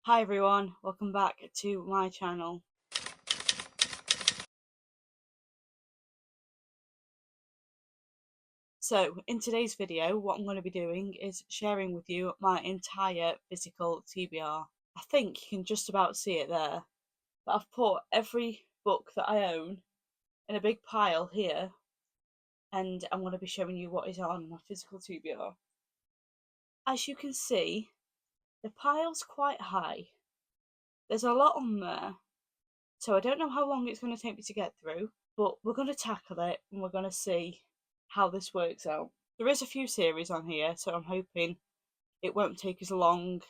Hi everyone, welcome back to my channel. So in today's video what I'm going to be doing is sharing with you my entire physical TBR. I think you can just about see it there, but I've put every book that I own in a big pile here, and I'm going to be showing you what is on my physical TBR. As you can see, the pile's quite high. There's a lot on there, so I don't know how long it's going to take me to get through, but we're going to tackle it and we're going to see how this works out. There is a few series on here, so I'm hoping it won't take as long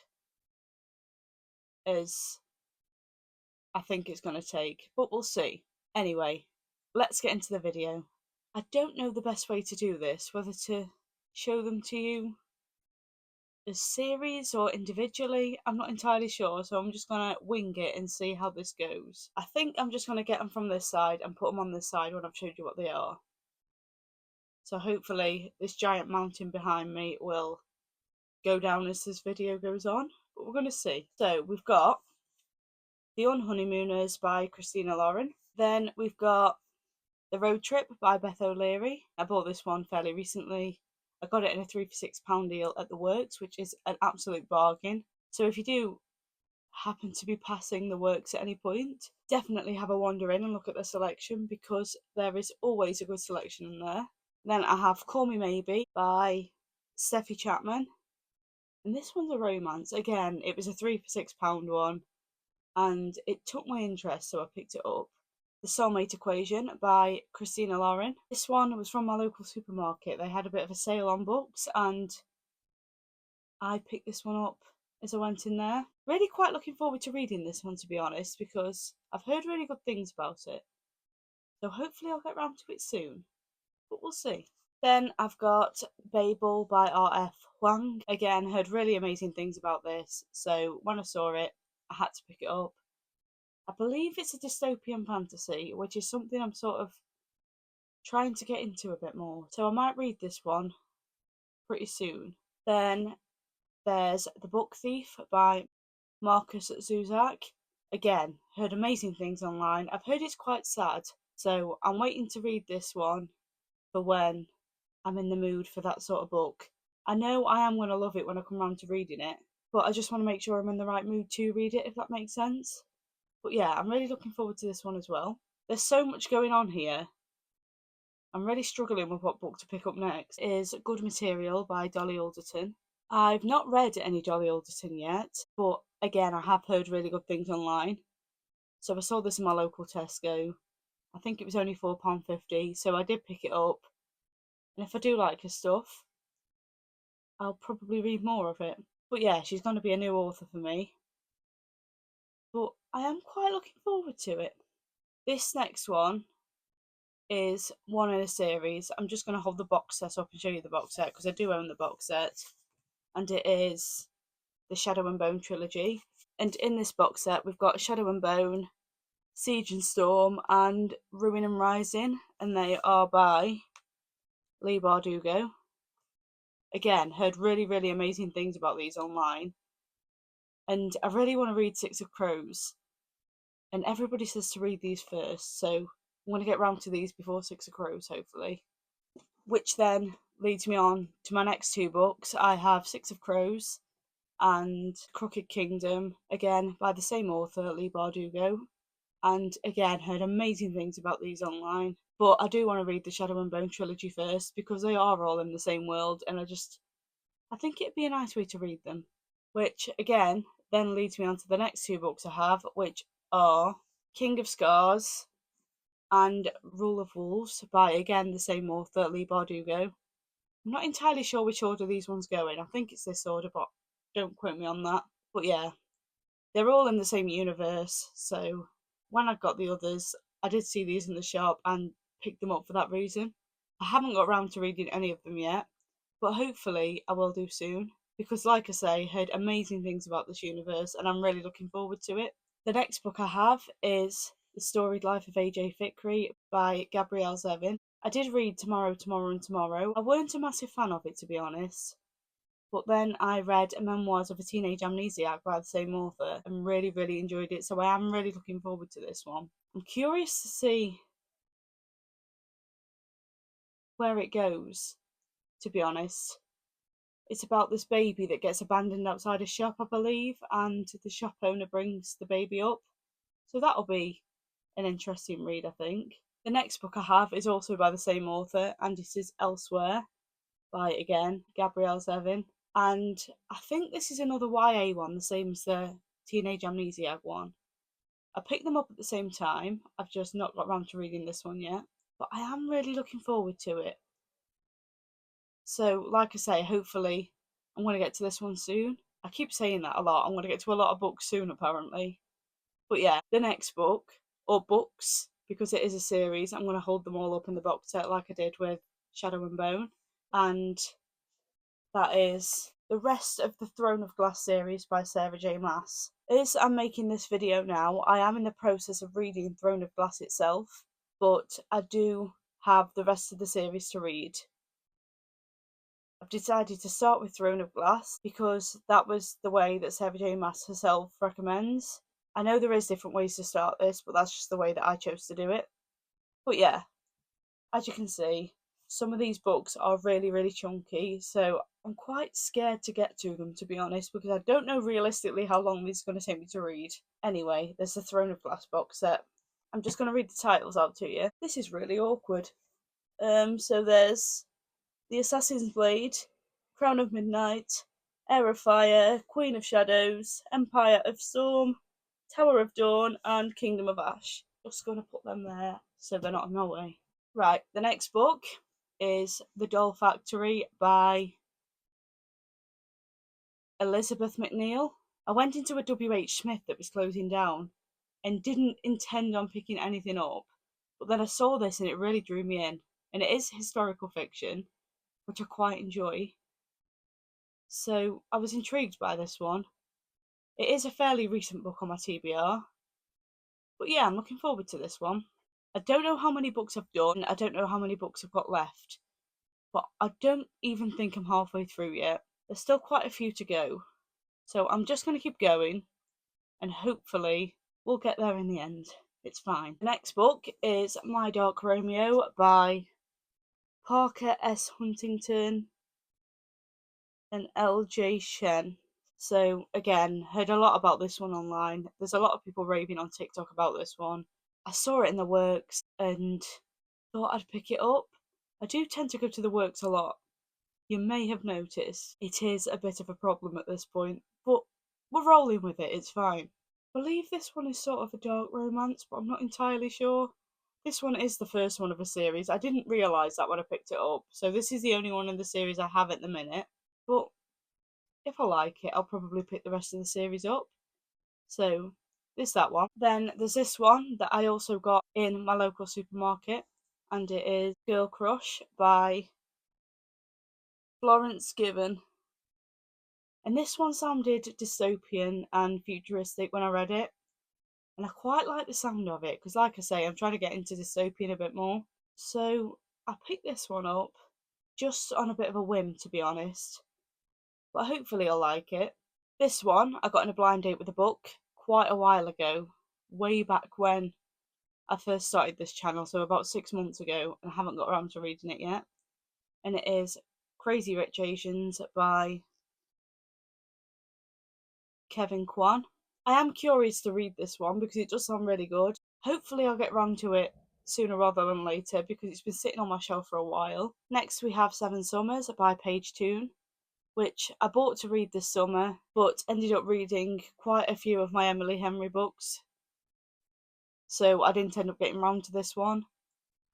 as I think it's going to take, but we'll see. Anyway, let's get into the video. I don't know the best way to do this, whether to show them to you as series or individually. I'm not entirely sure, so I'm just going to wing it and see how this goes. I think I'm just going to get them from this side and put them on this side when I've showed you what they are. So hopefully this giant mountain behind me will go down as this video goes on, but we're going to see. So we've got The Unhoneymooners by Christina Lauren. Then we've got The Road Trip by Beth O'Leary. I bought this one fairly recently. I got it in a 3 for £6 deal at the Works, which is an absolute bargain. So if you do happen to be passing the Works at any point, definitely have a wander in and look at the selection, because there is always a good selection in there. Then I have Call Me Maybe by Steffi Chapman. And this one's a romance. Again, it was a 3 for £6 one, and it took my interest, so I picked it up. The Soulmate Equation by Christina Lauren. This one was from my local supermarket. They had a bit of a sale on books, and I picked this one up as I went in there. Really quite looking forward to reading this one, to be honest, because I've heard really good things about it. So hopefully I'll get round to it soon, but we'll see. Then I've got Babel by R.F. Huang. Again, heard really amazing things about this, so when I saw it, I had to pick it up. I believe it's a dystopian fantasy, which is something I'm sort of trying to get into a bit more, so I might read this one pretty soon. Then there's The Book Thief by Marcus Zuzak. Again, heard amazing things online. I've heard it's quite sad, so I'm waiting to read this one for when I'm in the mood for that sort of book. I know I am going to love it when I come round to reading it, but I just want to make sure I'm in the right mood to read it, if that makes sense. But yeah, I'm really looking forward to this one as well. There's so much going on here. I'm really struggling with what book to pick up next. Is Good Material by Dolly Alderton. I've not read any Dolly Alderton yet, but again, I have heard really good things online. So I saw this in my local Tesco. I think it was only £4.50, so I did pick it up. And if I do like her stuff, I'll probably read more of it. But yeah, she's going to be a new author for me. But I am quite looking forward to it. This next one is one in a series. I'm just going to hold the box set up and show you the box set, because I do own the box set. And it is the Shadow and Bone trilogy. And in this box set, we've got Shadow and Bone, Siege and Storm, and Ruin and Rising. And they are by Leigh Bardugo. Again, heard really, really amazing things about these online. And I really want to read Six of Crows. And everybody says to read these first, so I'm going to get round to these before Six of Crows, hopefully. Which then leads me on to my next two books. I have Six of Crows and Crooked Kingdom, again by the same author, Leigh Bardugo. And again, heard amazing things about these online. But I do want to read the Shadow and Bone trilogy first, because they are all in the same world, and I think it'd be a nice way to read them. Which, again, then leads me on to the next two books I have, which are King of Scars and Rule of Wolves by, again, the same author, Leigh Bardugo. I'm not entirely sure which order these ones go in. I think it's this order, but don't quote me on that. But yeah, they're all in the same universe, so when I got the others, I did see these in the shop and picked them up for that reason. I haven't got around to reading any of them yet, but hopefully I will do soon, because like I say, heard amazing things about this universe and I'm really looking forward to it. The next book I have is The Storied Life of A.J. Fikry by Gabrielle Zevin. I did read Tomorrow, Tomorrow and Tomorrow. I weren't a massive fan of it, to be honest. But then I read Memoirs of a Teenage Amnesiac by the same author and really, really enjoyed it. So I am really looking forward to this one. I'm curious to see where it goes, to be honest. It's about this baby that gets abandoned outside a shop, I believe, and the shop owner brings the baby up. So that'll be an interesting read, I think. The next book I have is also by the same author, and it is Elsewhere by, again, Gabrielle Zevin. And I think this is another YA one, the same as the Teenage Amnesiac one. I picked them up at the same time. I've just not got around to reading this one yet. But I am really looking forward to it. So, like I say, hopefully I'm going to get to this one soon. I keep saying that a lot. I'm going to get to a lot of books soon, apparently. But yeah, the next book, or books, because it is a series, I'm going to hold them all up in the box set like I did with Shadow and Bone. And that is the rest of the Throne of Glass series by Sarah J. Maas. As I'm making this video now, I am in the process of reading Throne of Glass itself, but I do have the rest of the series to read. I've decided to start with Throne of Glass because that was the way that Sarah J. Maas herself recommends. I know there is different ways to start this, but that's just the way that I chose to do it. But yeah, as you can see, some of these books are really, really chunky, so I'm quite scared to get to them, to be honest, because I don't know realistically how long these are going to take me to read. Anyway, there's the Throne of Glass box set. I'm just going to read the titles out to you. This is really awkward. So there's The Assassin's Blade, Crown of Midnight, Heir of Fire, Queen of Shadows, Empire of Storm, Tower of Dawn, and Kingdom of Ash. Just going to put them there so they're not in my way. Right, the next book is The Doll Factory by Elizabeth McNeil. I went into a WH Smith that was closing down and didn't intend on picking anything up, but then I saw this and it really drew me in. And it is historical fiction, which I quite enjoy. So I was intrigued by this one. It is a fairly recent book on my TBR. But yeah, I'm looking forward to this one. I don't know how many books I've done, I don't know how many books I've got left, but I don't even think I'm halfway through yet. There's still quite a few to go. So I'm just going to keep going and hopefully we'll get there in the end. It's fine. The next book is My Dark Romeo by Parker S. Huntington and L.J. Shen. So again, heard a lot about this one online. There's a lot of people raving on TikTok about this one. I saw it in the works and thought I'd pick it up. I do tend to go to the works a lot. You may have noticed it is a bit of a problem at this point, but we're rolling with it, it's fine. I believe this one is sort of a dark romance, but I'm not entirely sure. This one is the first one of a series. I didn't realise that when I picked it up, so this is the only one in the series I have at the minute. But if I like it, I'll probably pick the rest of the series up. So there's that one. Then there's this one that I also got in my local supermarket, and it is Girl Crush by Florence Given. And this one sounded dystopian and futuristic when I read it. And I quite like the sound of it because, like I say, I'm trying to get into dystopian a bit more. So I picked this one up just on a bit of a whim, to be honest. But hopefully I'll like it. This one I got in a blind date with a book quite a while ago, way back when I first started this channel, so about 6 months ago, and I haven't got around to reading it yet. And it is Crazy Rich Asians by Kevin Kwan. I am curious to read this one because it does sound really good. Hopefully I'll get round to it sooner rather than later because it's been sitting on my shelf for a while. Next we have Seven Summers by Paige Toon, which I bought to read this summer, but ended up reading quite a few of my Emily Henry books. So I didn't end up getting round to this one.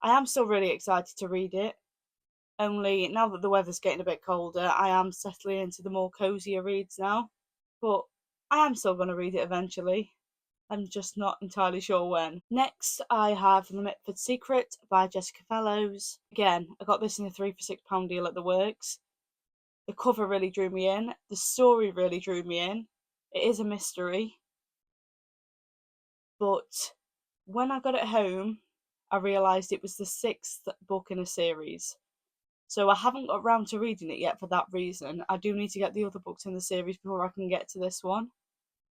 I am still really excited to read it. Only now that the weather's getting a bit colder, I am settling into the more cosier reads now. But I am still going to read it eventually. I'm just not entirely sure when. Next, I have The Mitford Secret by Jessica Fellows. Again, I got this in a 3 for £6 deal at the works. The cover really drew me in. The story really drew me in. It is a mystery. But when I got it home, I realised it was the 6th book in a series. So I haven't got around to reading it yet for that reason. I do need to get the other books in the series before I can get to this one.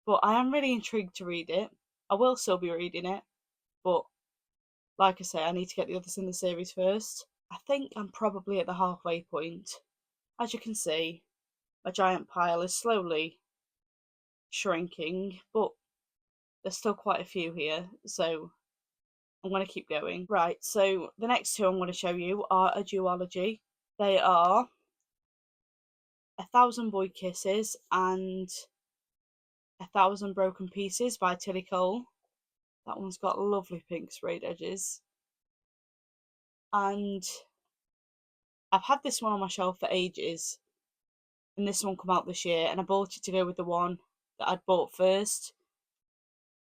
But I am really intrigued to read it. I will still be reading it, but like I say, I need to get the others in the series first. I think I'm probably at the halfway point. As you can see, my giant pile is slowly shrinking, but there's still quite a few here, so I'm going to keep going. Right, so the next two I'm going to show you are a duology. They are A Thousand Boy Kisses and A Thousand Broken Pieces by Tilly Cole. That one's got lovely pink sprayed edges. And I've had this one on my shelf for ages. And this one come out this year, and I bought it to go with the one that I'd bought first.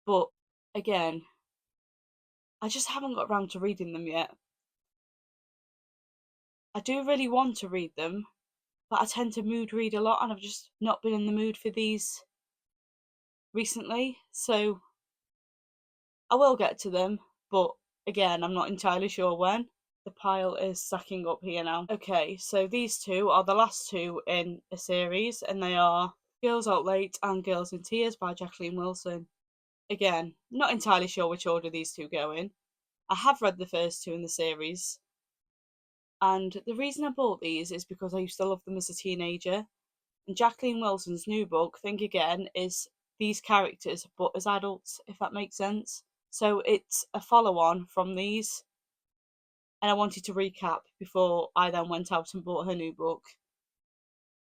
But again, I just haven't got around to reading them yet. I do really want to read them, but I tend to mood read a lot, and I've just not been in the mood for these recently. So I will get to them, but again, I'm not entirely sure when. The pile is stacking up here now. Okay, so these two are the last two in a series, and they are Girls Out Late and Girls in Tears by Jacqueline Wilson. Again, not entirely sure which order these two go in. I have read the first two in the series, and the reason I bought these is because I used to love them as a teenager. And Jacqueline Wilson's new book, Think Again, is these characters but as adults, if that makes sense. So it's a follow on from these, and I wanted to recap before I then went out and bought her new book.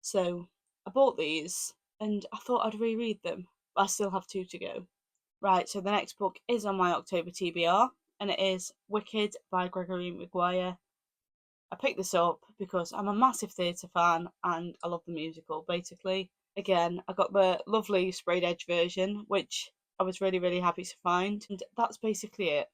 So I bought these and I thought I'd reread them, but I still have two to go. Right, so the next book is on my October TBR, and it is Wicked by Gregory Maguire. I picked this up because I'm a massive theatre fan and I love the musical, basically. Again, I got the lovely sprayed edge version, which I was really, really happy to find, and that's basically it.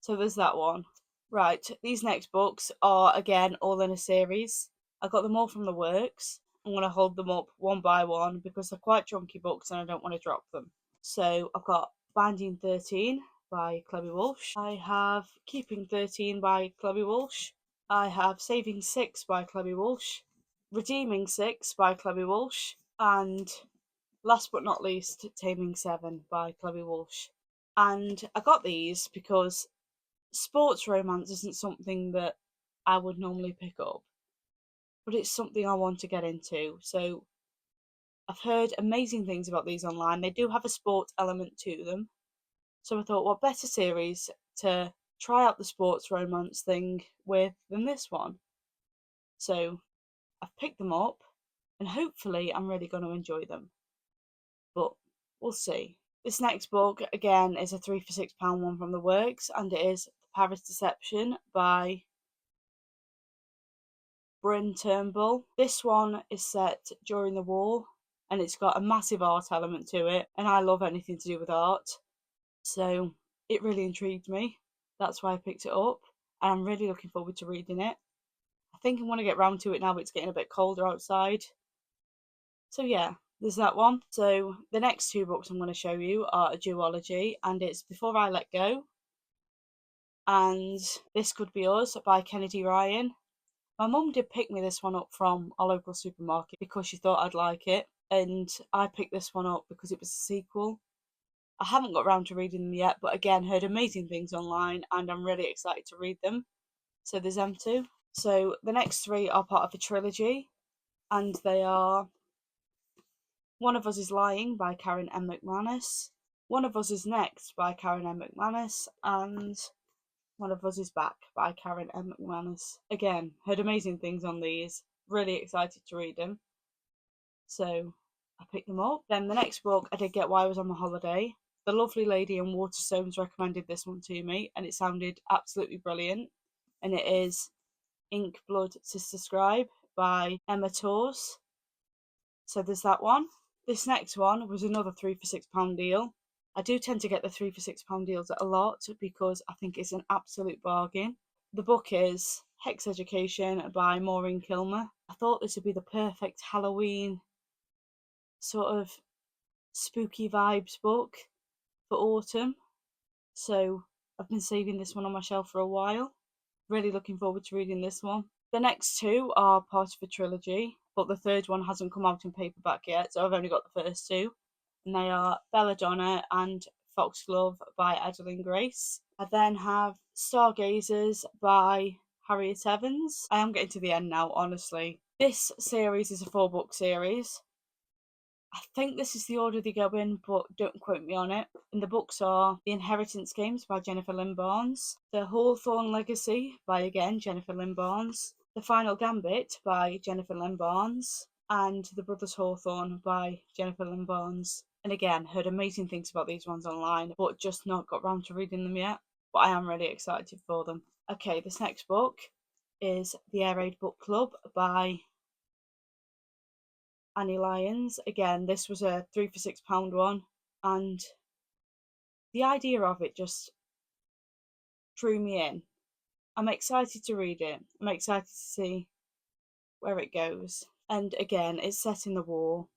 So there's that one. Right, these next books are again all in a series. I got them all from the works. I'm going to hold them up one by one because they're quite chunky books and I don't want to drop them. So I've got Binding 13 by Chloe Walsh. I have Keeping 13 by Chloe Walsh. I have Saving 6 by Chloe Walsh. Redeeming 6 by Chloe Walsh. And last but not least, Taming 7 by Chloe Walsh. And I got these because sports romance isn't something that I would normally pick up, but it's something I want to get into. So I've heard amazing things about these online. They do have a sport element to them. So I thought, what better series to try out the sports romance thing with than this one? So I've picked them up and hopefully I'm really going to enjoy them. But we'll see. This next book, again, is a 3 for £6 one from the works, and it is The Paris Deception by Bryn Turnbull. This one is set during the war and it's got a massive art element to it, and I love anything to do with art. So it really intrigued me. That's why I picked it up, and I'm really looking forward to reading it. I think I want to get round to it now it's getting a bit colder outside. So yeah, there's that one. So the next two books I'm going to show you are a duology, and it's Before I Let Go and This Could Be Us by Kennedy Ryan. My mum did pick me this one up from our local supermarket because she thought I'd like it, and I picked this one up because it was a sequel. I haven't got round to reading them yet, but again, heard amazing things online and I'm really excited to read them. So there's them two. So the next three are part of a trilogy, and they are One of Us is Lying by Karen M. McManus, One of Us is Next by Karen M. McManus, and One of Us is Back by Karen M. McManus. Again, heard amazing things on these. Really excited to read them. So I picked them up. Then the next book I did get while I was on my holiday. The lovely lady in Waterstones recommended this one to me, and it sounded absolutely brilliant. And it is Ink Blood Sister Scribe by Emma Torres. So there's that one. This next one was another 3 for £6 deal. I do tend to get the 3 for £6 deals a lot because I think it's an absolute bargain. The book is Hex Education by Maureen Kilmer. I thought this would be the perfect Halloween sort of spooky vibes book for autumn. So I've been saving this one on my shelf for a while. Really looking forward to reading this one. The next two are part of a trilogy, but the third one hasn't come out in paperback yet, so I've only got the first two. And they are Belladonna and Foxglove by Adeline Grace. I then have Stargazers by Harriet Evans. I am getting to the end now, honestly. This series is a 4-book series. I think this is the order they go in, but don't quote me on it. And the books are The Inheritance Games by Jennifer Lynn Barnes, The Hawthorne Legacy by, again, Jennifer Lynn Barnes, The Final Gambit by Jennifer Lynn Barnes, and The Brothers Hawthorne by Jennifer Lynn Barnes. And again, heard amazing things about these ones online, but just not got round to reading them yet. But I am really excited for them. Okay, this next book is The Air Raid Book Club by Annie Lyons. Again, this was a 3 for £6 one, and the idea of it just drew me in. I'm excited to read it. I'm excited to see where it goes. And again, it's set in the war.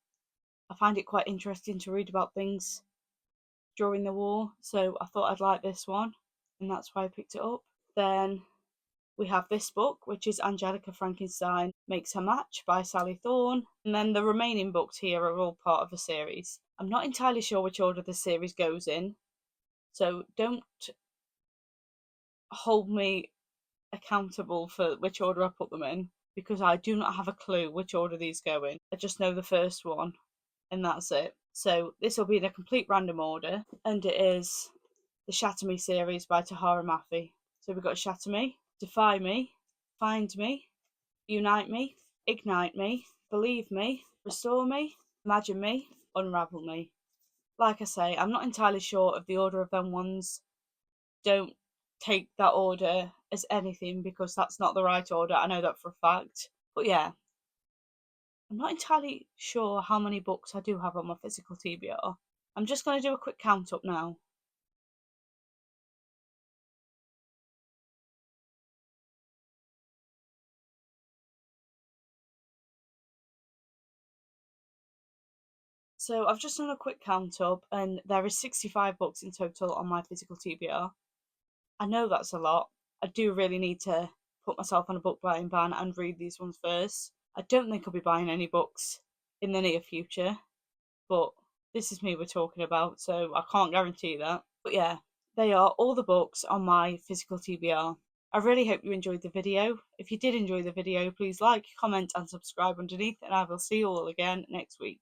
I find it quite interesting to read about things during the war, so I thought I'd like this one, and that's why I picked it up. Then we have this book, which is Angelica Frankenstein Makes Her Match by Sally Thorne. And then the remaining books here are all part of a series. I'm not entirely sure which order the series goes in, so don't hold me accountable for which order I put them in, because I do not have a clue which order these go in. I just know the first one, and that's it. So this will be in a complete random order, and it is the Shatter Me series by Tahara Mafi. So we've got Shatter Me, Defy Me, Find Me, Unite Me, Ignite Me, Believe Me, Restore Me, Imagine Me, Unravel Me. Like I say, I'm not entirely sure of the order of them ones. Don't take that order as anything, because that's not the right order. I know that for a fact. But yeah, I'm not entirely sure how many books I do have on my physical TBR. I'm just going to do a quick count up now. So I've just done a quick count up, and there is 65 books in total on my physical TBR. I know that's a lot. I do really need to put myself on a book buying ban and read these ones first. I don't think I'll be buying any books in the near future, but this is me we're talking about, so I can't guarantee that. But yeah, they are all the books on my physical TBR. I really hope you enjoyed the video. If you did enjoy the video, please like, comment and subscribe underneath, and I will see you all again next week.